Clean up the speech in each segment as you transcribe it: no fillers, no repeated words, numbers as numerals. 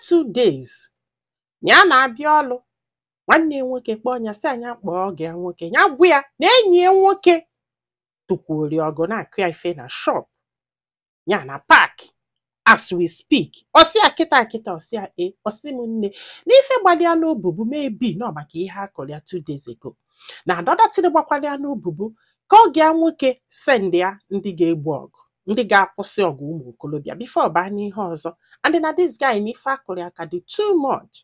2 days nya na-abịa ọlụ nwanne nwoke kpọọ nya sị anya kpọọ gị nwoke nya gwa ya na enyi ya nwoke tụkwuori ọgụ na-akụ ya ife na shop nya na park as we speak. Ọsị ya kịta ọsị ya ọsị m nne n'ife gbalịa n'obubu maybe nọ maka ihe akọrọ ya 2 days ago na adọdatịrị gbakwalịa n'obubu ka ọ gị nwoke send ya ndị ga-egbu ọgụ ndị ga-akwụsị ọgụ ụmụ okolobịa before baa n'ihe ọzọ and na this guy n'ife akọrọ ya ka dị too much.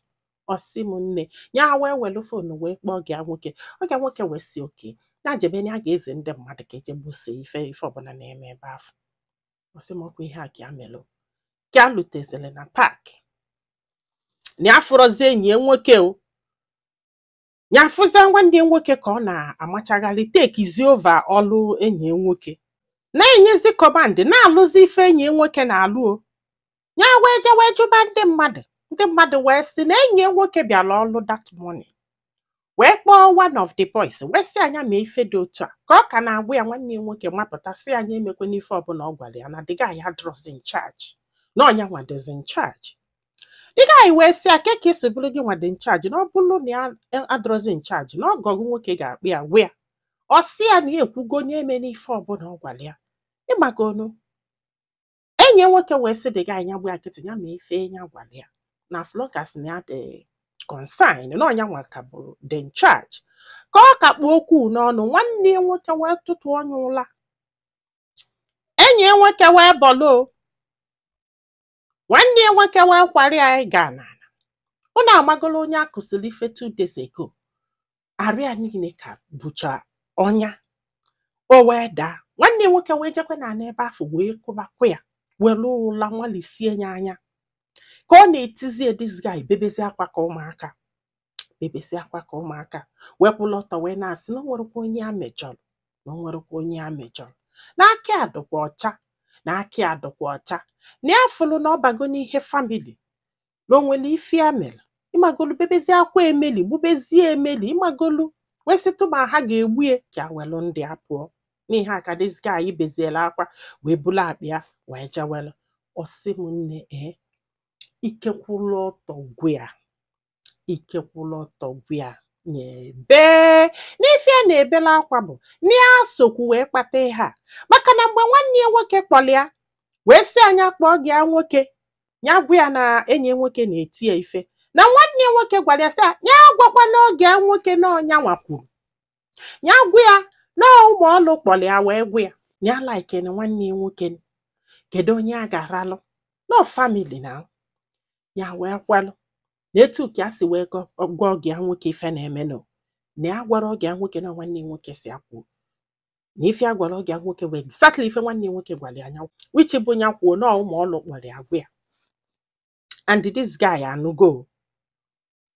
Ọsị m nne ya wee welu fonu wee kpọọ gị nwoke ọ ga nwoke wee si oke na jebe na a ga-eze ndị mmadụ ka eje gbuso ife ọbụla na-eme ebe afọ. Ọsị m ọkwa ihe a ka amelụ ka alụtezele na park na afụrọzi enyi nwoke o nya afụza nwanne nwoke ka ọ na-amachagharị tekizi ova ọlụ enyi nwoke na-enyezi kọmand na-alụzi ife enyi nwoke na-alụ o nya wee je wee jụba ndị mmadụ wee sị na enyi nwoke bịara ọlụ that morning wee kpọọ one of the boys wee sị anya mee ife dị otu a ka ọ ka na-agwa ya nwanne nwoke mapụta sị anya emekwana ife ọbụla ọ gwara ya na the guy ya drops in charge na ọnya nwadezi in charge. The guy wee sị ake ka esi bụrụ gị nwade in charge na ọ bụrụ na ya adrozi in charge na ọgọgụ nwoke ga-akpụ ya gwa ya ọ sị ya na ya ekwugo na eme n'ife ọbụla ọ gwara ya ịmagonu. Enyi nwoke wee sị the guy nya gba nkịtị ya ma ife nya gwara ya na as long as na ya dị consign na ọnya nwa ka bụ the in charge ka ọ ka kpuo okwu n'ọnụ nwanne nwoke wee tụtụ onye ụla. Enyi nwoke wee bọlụ nwanne nwoke wee kwari anyị gaa n'ala ụnụ amagolo onye akụsịrị ife 2 days ago arịa niile ka bụcha ọnya o wee daa nwanne nwoke wee jekwe na n'ebe afọ wee kụbakwa ya were ụla nwalisie ya anya ka ọ na-etizie this guy bebezi akwa ka ụmụaka wepụla ọtọ wee na-asị na onwerekwa onye amejọrọ na aka adụkwa ọcha na afụlụ na ọbago n'ihe famili na onwere ife amel ịmagolu bebezi akwa emeli gbubezie emeli ịmagolu wee sịtụ ma ha ga-egbu ya ka welụ ndị apụọ n'ihe aka this guy beziela akwa wee bulu akpị ya wee jewelụ. Ọsị m nne ikekwụlụ ọtọ gwịa na-ebe n'ife a na-ebela akwa bụ na ya sokwu wee kpata ihe a maka na mgbe nwanne ya nwoke kpọrọ ya wee sị anya kpọọ gị nwoke ya gwa ya na enyi nwoke na-eti ya ife na nwanne ya nwoke gwara ya sị ya gwakwa n'oge nwoke na ọnya nwakwuru ya gwa ya na ụmụ ọlụ kpọrọ ya wee gwa ya na ya like na nwanne ya nwoke kedu onye a ga-aralụ no family na ya wee kwalụ na etu ka ya si wee gwa oge nwoke ife na-emenụ na ya gwara oge nwoke na nwanne nwoke si akwụ na ife a gwara oge nwoke wee exactly ife nwanne nwoke gwara anya which bụ nya kwuo na ụmụ ọlụ kpọrọ ya gwa ya and this guy anụgo.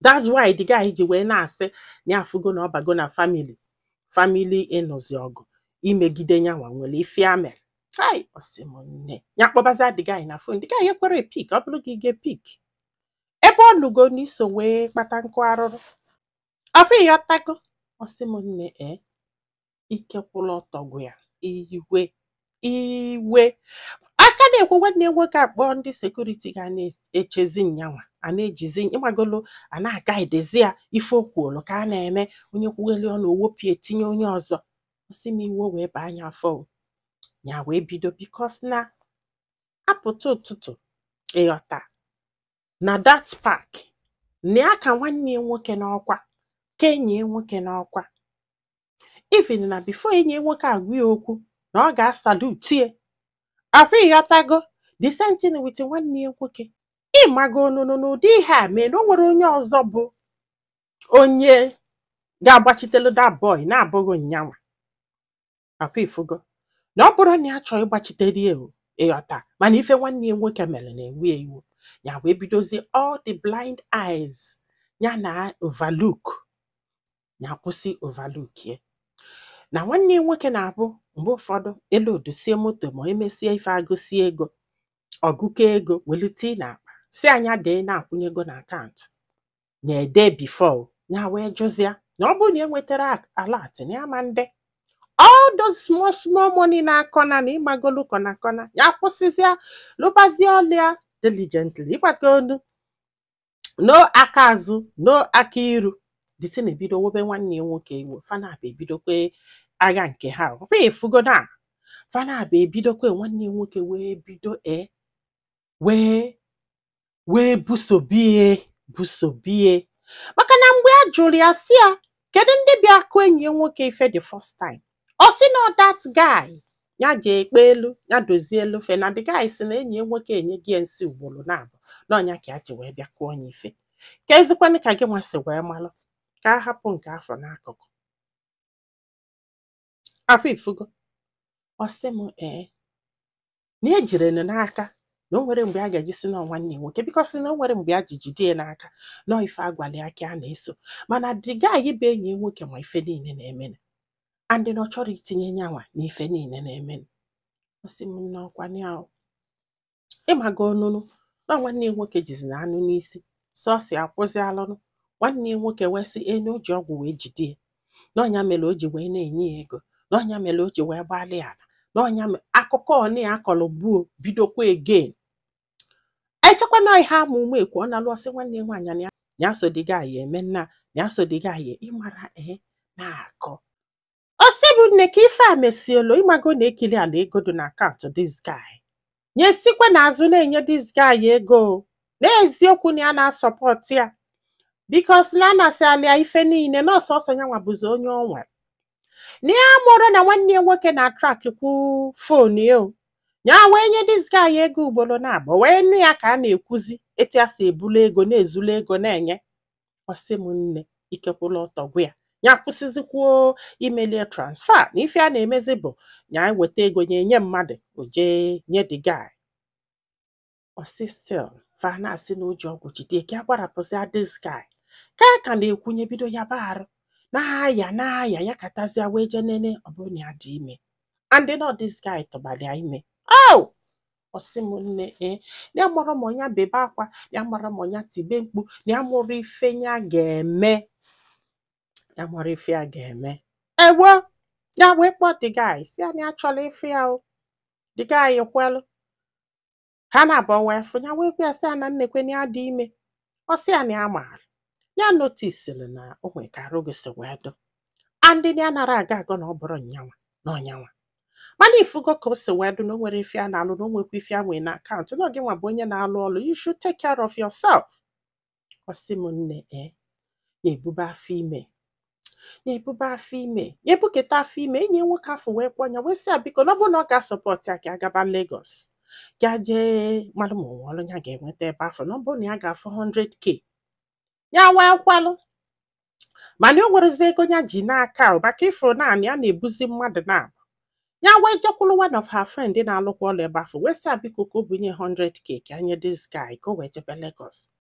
That's why the guy ji wee na-asị na afụgo na ọbago na family ịnụzi ọgụ imegide nyanwa nwere ife amel. Hai ọsị m nne ya kpọbaza the guy na phone the guy ekwere pik ọ bụrụ gị ge pik ebe ọ nụgo n'iso wee kpata nkụ arụrụ ọbụ ya tago. Ọsị m nne ikekwụla ọtọ gwụ ya iwe aka na-ekwe nwanne nwoke akpọ ndị sekuriti ga na-echezi nyanwa a na-ejizi ịmagolo a na-aga idezi ya ife okwuolu ka a na-eme onye kwugheli ọ na owopi etinye onye ọzọ. Ọsị m iwe wee baa anya afọ ya wee bido bikos na apụta ụtụtụ ịghọta na that park na ya ka nwanne nwoke n'ọkwa ka enyi nwoke n'ọkwa even na before enyi nwoke agwa ya okwu na ọ ga-asalutie afọ ịghọtago the same thing with nwanne nwoke ịmago n'ụdị ihe a mee na o nwere onye ọzọ bụ onye ga-agbachitelu that boy na-abụghị nyanwa afọ ifugo na ọ bụrụ na ya chọọ ịgbachitere ịghọta mana ife nwanne nwoke mere na-ewu ewu ya wee bidozie all the blind eyes ya na overlook ya kwụsị overlook ye na nwanne nwoke na-abụ mgbe ụfọdụ elu odusie moto ma emesie ife agụsie ego ọgụkọ ego welite na akpa si anya dee na-akwụnye ego na akaụntụ na ede before ya wee jụzia na ọ bụrụ na enwetara alert na ya ma nde all those small money na-akọna na ịmagolu kọna ya kwụsịzịa lụbazie ọlụ ya diligently ịgbagonu no aka azụ no aka iru the thing ebido wobe nwanne ya nwoke iwe fanabụ ebidokwe agha nke ha ọkwa efugo na fanabụ ebidokwe nwanne ya nwoke wee bido wee busobie maka na mgbe a jụrụ ya si ya kedu ndị bịa akụ enyi ya nwoke ife the first time ọ sị na that guy ya je ekpe elu ya dozie elu fe na the guy si na enyi ya nwoke enye gị nsi ugboro na-abụ na ọnya ka ya ji wee bịa kụọ onye ife ka ezikwanụ ka gị nwasị wee malụ ka a hapụ nke afọ n'akụkụ afọ ifugo ọ sị m na ejiri n'aka na o nwere mgbe a ga-eji si na nwanne nwoke bikọsi na o nwere mgbe a ji jide ya n'aka na ife agwali aka a na-eso mana the guy bụ enyi nwoke ma ife niile na-eme and na ọ chọrọ itinye nyanwa na ife niile na-eme ọ sị m n'ọkwa ya ịmaga ọnụnụ na nwanne nwoke jizi na anụ n'isi sọsị akwụzi alụnụ nwanne nwoke wee sị enyi o ji ọgwụ wee jide ya na ọnya mere o ji wee na-enye ya ego na ọnya mere o ji wee gbalị ala na ọnya akụkọ ọnị ya akọrọ gbuo bidokwa again echekwa na ihe ama ume ekwu ọ na-alụ ọsị nwanne nwaanyị ya so dị gị eme nna ya so dị gị ịmara na-akọ ọsị bụ nne ka ife a mesielo ịmago na ekili ala ego dị na akaụntụ this guy nye sikwe n'azụ na-enye this guy ego n'eziokwu na ya na-asọpọtụ ya bikos na anasị alịa ife niile na ọsọsọ ya nwabụzi onye ọnwa na ya mụrụ na nwanne nwoke na-atrak kwu fon ya wee nye this guy ego ugboro na-abụ wee nụ ya ka a na-ekwuzi etu ya si ebulu ego na-ezulu ego na-enye ọsị m nne ikekwula ọtọ gwa ya kwụsịzikwuo imelie transfer na ife a na-emezi bụ ya weta ego nye mmadụ o jee nye the guy ọsị still fa na-asị na oji ọgwụ jide ka a gwarapụzi this guy ka na-ekwunye bido ya barụ na-aya ya katazia wee je nene ọ bụrụ na ya dị ime and not this guy tụbalịa ime ọsị m nne ya mụrụ m ọnya bebe akwa ya mụrụ m ọnya tibe mkpu na ya mụrụ ife ya ga-eme ewo ya wee kpọọ the guy si ya na ya chọrọ ife ya the guy kwelụ ha na-abụ wee fụ ya wee gwa sị ya na nnekwe na ya dị ime ọsị ya na ya maara ya notisiri na o nwere ka arụ gị si wee dụ andị ya nara aga agụ na ọ bụrụ nyanwa na ọnyanwa mana ifugo ka o si wee dụ na o nwere ife a na-alụ na o nwekwa ife a nwee na akaụntụ na oge nwa bụ onye na-alụ ọlụ you should take care of yourself ọsị m nne na-ebube afọ ime ya ebuketa afọ ime enyi nwoke afọ wee kpọnya wee sị ya biko na ọ bụ na ọ ga-asọpọtụ ya ka agaba Lagos ga jee mmadụ ma ọnwe ọlụ ya ga-enweta ebe afọ na ọ bụ na ya ga-afọ 100k ya wee kwalụ mana o werezi ego ya ji n'aka maka ifuru naanị ya na-ebuzi mmadụ na-abụ ya wee jekwuru one of her friend na-alụkwa ọlụ ebe afọ wee sị ya biko ka o bunye 100k ka nye this guy ka o wee jebe Lagos